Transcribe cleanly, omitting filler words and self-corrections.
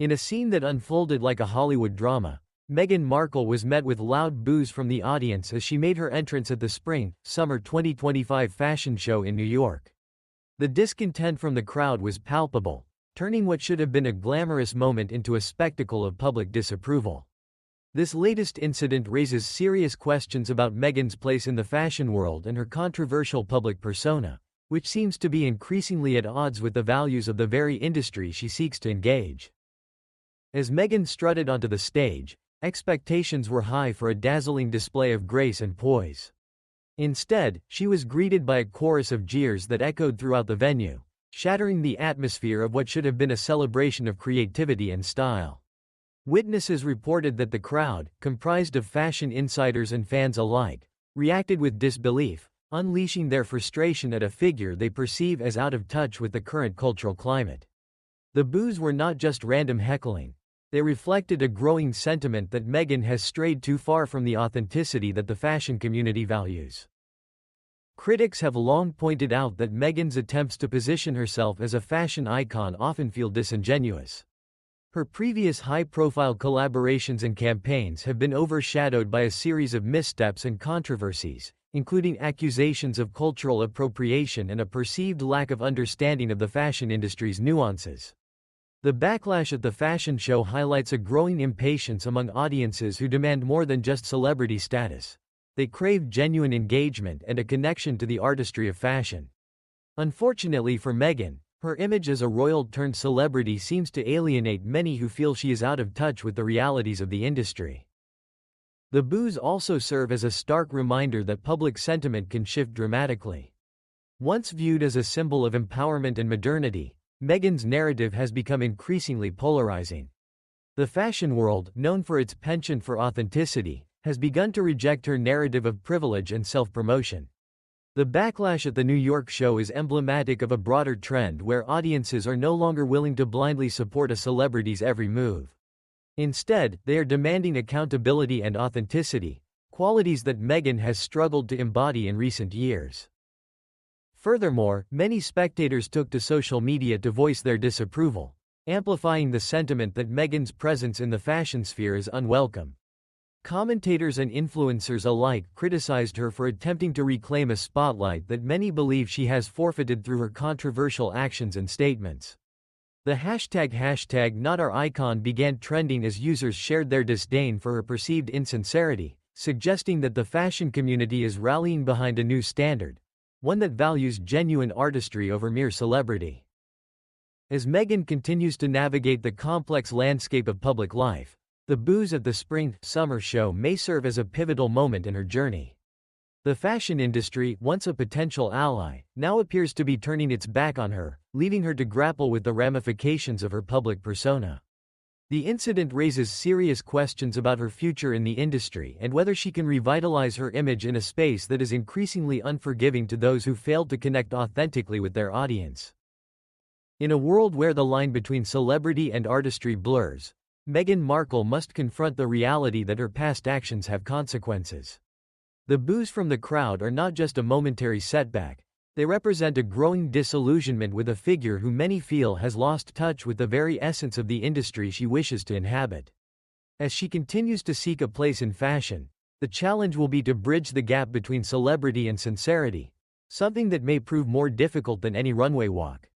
In a scene that unfolded like a Hollywood drama, Meghan Markle was met with loud boos from the audience as she made her entrance at the Spring/Summer 2025 fashion show in New York. The discontent from the crowd was palpable, turning what should have been a glamorous moment into a spectacle of public disapproval. This latest incident raises serious questions about Meghan's place in the fashion world and her controversial public persona, which seems to be increasingly at odds with the values of the very industry she seeks to engage. As Meghan strutted onto the stage, expectations were high for a dazzling display of grace and poise. Instead, she was greeted by a chorus of jeers that echoed throughout the venue, shattering the atmosphere of what should have been a celebration of creativity and style. Witnesses reported that the crowd, comprised of fashion insiders and fans alike, reacted with disbelief, unleashing their frustration at a figure they perceive as out of touch with the current cultural climate. The boos were not just random heckling. They reflected a growing sentiment that Meghan has strayed too far from the authenticity that the fashion community values. Critics have long pointed out that Meghan's attempts to position herself as a fashion icon often feel disingenuous. Her previous high-profile collaborations and campaigns have been overshadowed by a series of missteps and controversies, including accusations of cultural appropriation and a perceived lack of understanding of the fashion industry's nuances. The backlash at the fashion show highlights a growing impatience among audiences who demand more than just celebrity status. They crave genuine engagement and a connection to the artistry of fashion. Unfortunately for Meghan, her image as a royal-turned-celebrity seems to alienate many who feel she is out of touch with the realities of the industry. The boos also serve as a stark reminder that public sentiment can shift dramatically. Once viewed as a symbol of empowerment and modernity, Meghan's narrative has become increasingly polarizing. The fashion world, known for its penchant for authenticity, has begun to reject her narrative of privilege and self-promotion. The backlash at the New York show is emblematic of a broader trend where audiences are no longer willing to blindly support a celebrity's every move. Instead, they are demanding accountability and authenticity, qualities that Meghan has struggled to embody in recent years. Furthermore, many spectators took to social media to voice their disapproval, amplifying the sentiment that Meghan's presence in the fashion sphere is unwelcome. Commentators and influencers alike criticized her for attempting to reclaim a spotlight that many believe she has forfeited through her controversial actions and statements. The hashtag #NotOurIcon began trending as users shared their disdain for her perceived insincerity, suggesting that the fashion community is rallying behind a new standard, one that values genuine artistry over mere celebrity. As Meghan continues to navigate the complex landscape of public life, the boos at the Spring/Summer show may serve as a pivotal moment in her journey. The fashion industry, once a potential ally, now appears to be turning its back on her, leaving her to grapple with the ramifications of her public persona. The incident raises serious questions about her future in the industry and whether she can revitalize her image in a space that is increasingly unforgiving to those who failed to connect authentically with their audience. In a world where the line between celebrity and artistry blurs, Meghan Markle must confront the reality that her past actions have consequences. The boos from the crowd are not just a momentary setback. They represent a growing disillusionment with a figure who many feel has lost touch with the very essence of the industry she wishes to inhabit. As she continues to seek a place in fashion, the challenge will be to bridge the gap between celebrity and sincerity, something that may prove more difficult than any runway walk.